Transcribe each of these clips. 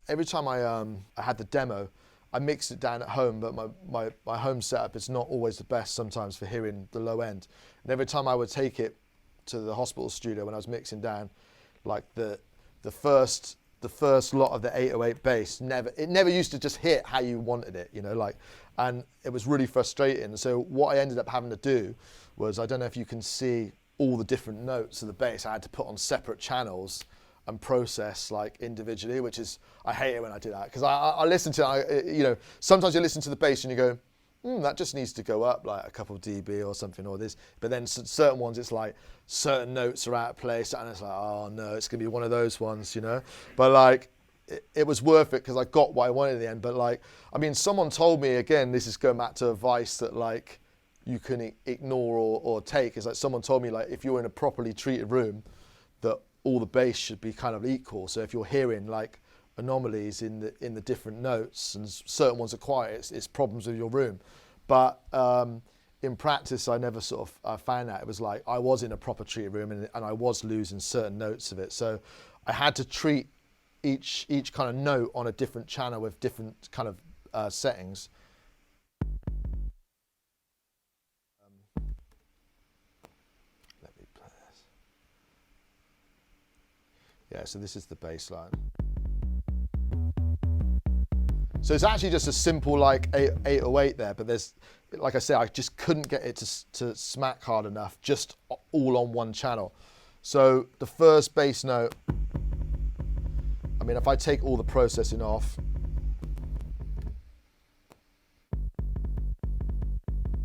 every time I had the demo, I mixed it down at home, but my home setup is not always the best sometimes for hearing the low end. And every time I would take it to the hospital studio when I was mixing down, like the first lot of the 808 bass never used to just hit how you wanted it, you know, like, and it was really frustrating. So what I ended up having to do was, I don't know if you can see all the different notes of the bass, I had to put on separate channels and process like individually, which is, I hate it when I do that, because I listen to, you know, sometimes you listen to the bass and you go, that just needs to go up like a couple of dB or something, or this. But then certain ones, it's like certain notes are out of place, and it's like, oh no, it's gonna be one of those ones, you know. But like, it was worth it because I got what I wanted in the end. But like, I mean, someone told me, again, this is going back to advice that like you can ignore or take. Is like, someone told me, like, if you're in a properly treated room, that all the bass should be kind of equal. So if you're hearing like anomalies in the different notes and certain ones are quiet, it's problems with your room. But in practice, I never sort of found that. It was like I was in a proper treated room and I was losing certain notes of it. So I had to treat each kind of note on a different channel with different kind of settings. Let me play this. Yeah, so this is the bass line. So it's actually just a simple like 808 there, but there's, like I said, I just couldn't get it to smack hard enough, just all on one channel. So the first bass note, I mean, if I take all the processing off,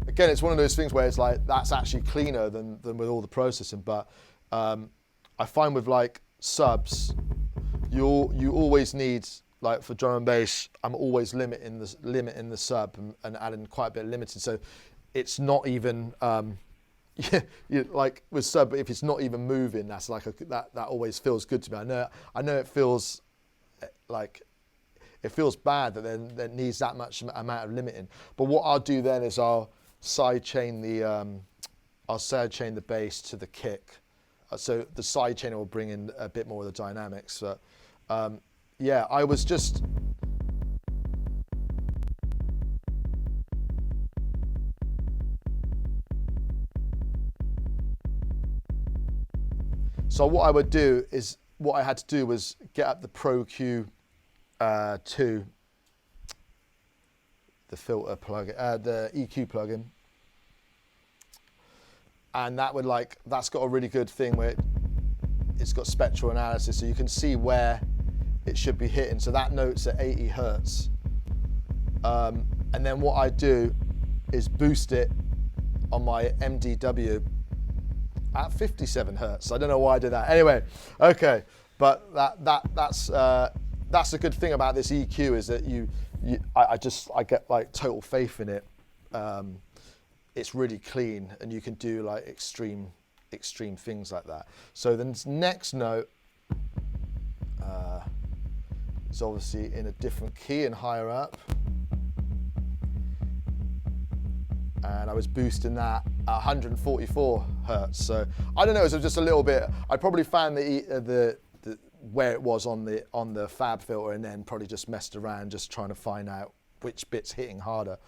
again, it's one of those things where it's like, that's actually cleaner than with all the processing. But I find with like subs, you always need, like for drum and bass, I'm always limiting the sub and adding quite a bit of limited. So it's not even, like with sub, if it's not even moving, that's like that always feels good to me. I know it feels like, it feels bad that then it needs that much amount of limiting. But what I'll do then is I'll sidechain the bass to the kick. So the sidechain will bring in a bit more of the dynamics. But yeah, I was just, so what I would do is, what I had to do was get up the Pro Q2, the filter plugin, the EQ plugin, and that would like, that's got a really good thing where it's got spectral analysis, so you can see where it should be hitting. So that note's at 80 hertz. And then what I do is boost it on my MDW at 57 hertz. I don't know why I did that. Anyway, okay. But that's the good thing about this EQ, is that I get like total faith in it. It's really clean, and you can do like extreme things like that. So the next note is obviously in a different key and higher up, and I was boosting that at 144 hertz. So I don't know, it was just a little bit. I probably found the where it was on the fab filter, and then probably just messed around just trying to find out which bit's hitting harder.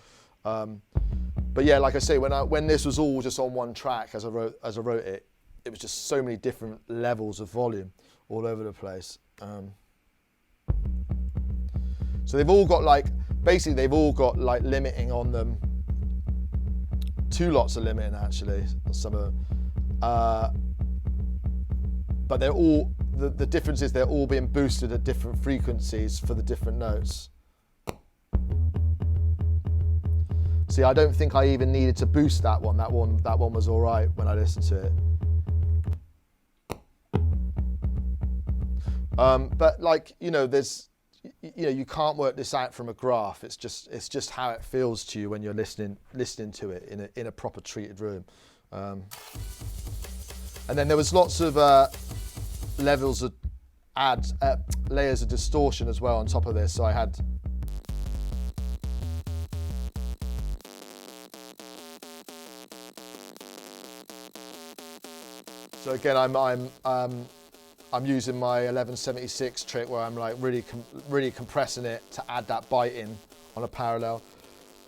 But yeah, like I say, when this was all just on one track as I wrote it, it was just so many different levels of volume all over the place. So they've all got like, basically they've all got like limiting on them. 2 lots of limiting actually, some of them. But they're all, the difference is they're all being boosted at different frequencies for the different notes. See, I don't think I even needed to boost that one. That one was all right when I listened to it. But like, you know, you can't work this out from a graph. It's just how it feels to you when you're listening to it in a proper treated room. And then there was lots of levels of layers of distortion as well on top of this. So I had. So again, I'm using my 1176 trick where I'm like really compressing it to add that bite in on a parallel.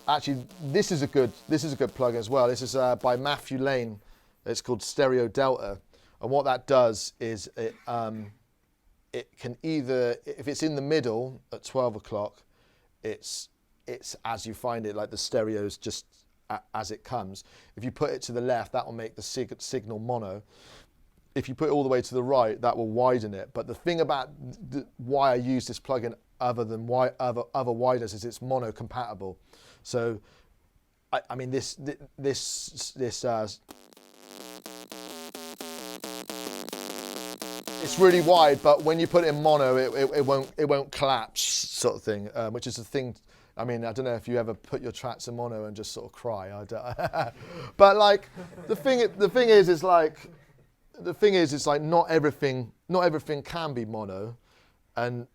Actually, this is a good plugin as well. This is by Matthew Lane. It's called Stereo Delta, and what that does is it can either, if it's in the middle at 12 o'clock, it's as you find it, like the stereo's just as it comes. If you put it to the left, that will make the signal mono. If you put it all the way to the right, that will widen it. But the thing about why I use this plugin other than why other widers is it's mono compatible. So, I mean this it's really wide, but when you put it in mono, it won't collapse, sort of thing. Which is the thing. I mean, I don't know if you ever put your tracks in mono and just sort of cry. But like the thing is, it's like not everything can be mono, and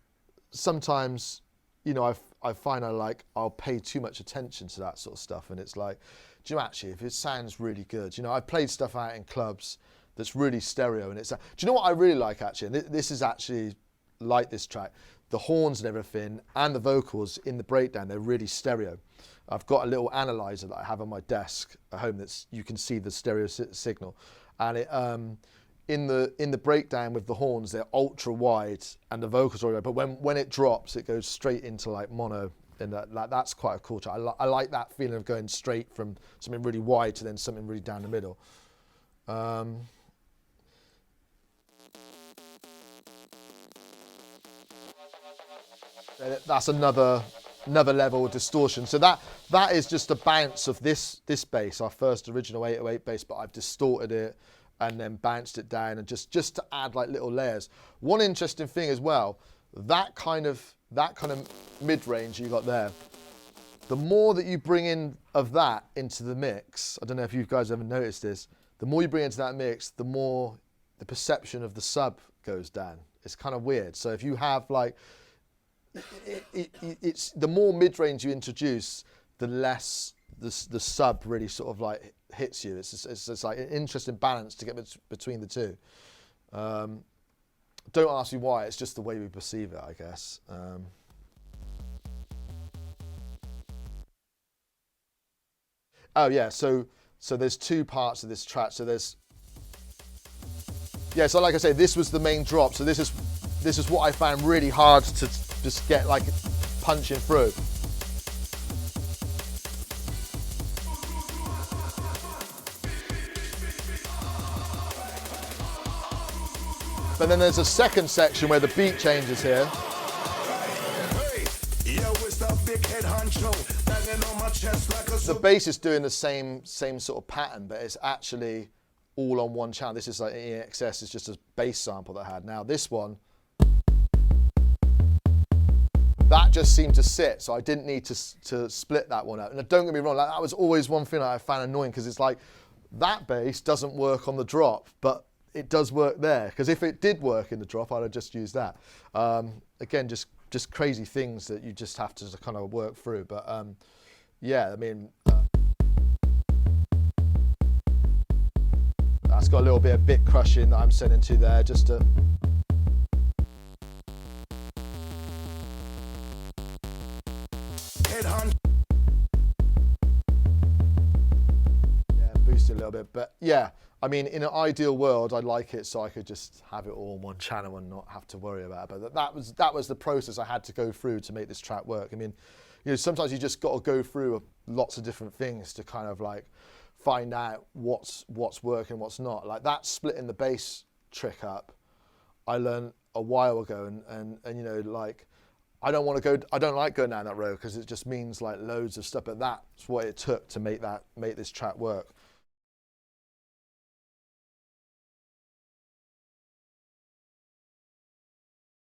sometimes, you know, I find I'll pay too much attention to that sort of stuff, and it's like, do you know, actually, if it sounds really good, you know, I've played stuff out in clubs that's really stereo, and it's, do you know what I really like actually? And this is actually like this track. The horns and everything, and the vocals in the breakdown, they're really stereo. I've got a little analyzer that I have on my desk at home that's, you can see the stereo signal, and it in the breakdown with the horns, they're ultra wide, and the vocals are wide, but when it drops, it goes straight into like mono, and that's quite a cool track. I like that feeling of going straight from something really wide to then something really down the middle. That's another level of distortion. So that is just a bounce of this bass, our first original 808 bass, but I've distorted it and then bounced it down, and just to add like little layers. One interesting thing as well, that kind of mid-range you got there, the more that you bring in of that into the mix, I don't know if you guys ever noticed this, the more you bring into that mix, the more the perception of the sub goes down. It's kind of weird. So if you have like, it's the more mid-range you introduce, the less the sub really sort of like hits you. It's like an interesting balance to get between the two. Don't ask me why. It's just the way we perceive it, I guess. Oh yeah. So there's two parts of this track. So there's, yeah. So like I say, this was the main drop. So this is what I found really hard to just get like punching through. But then there's a second section where the beat changes here. The bass is doing the same sort of pattern, but it's actually all on one channel. This is like EXS, it's just a bass sample that I had. Now this one, that just seemed to sit, so I didn't need to split that one out. And don't get me wrong, that was always one thing that I found annoying, because it's like, that bass doesn't work on the drop, but it does work there. Because if it did work in the drop, I'd have just used that. Again, just crazy things that you just have to kind of work through. But yeah, I mean, that's got a little bit of bit crushing that I'm sending to there, just to. Yeah, boost it a little bit, but yeah, I mean, in an ideal world, I'd like it so I could just have it all on one channel and not have to worry about it. But that was the process I had to go through to make this track work. I mean, you know, sometimes you just got to go through lots of different things to kind of like find out what's working, what's not. Like that splitting the bass trick up, I learned a while ago, and you know, like, I don't like going down that road, because it just means like loads of stuff, but that's what it took to make this track work.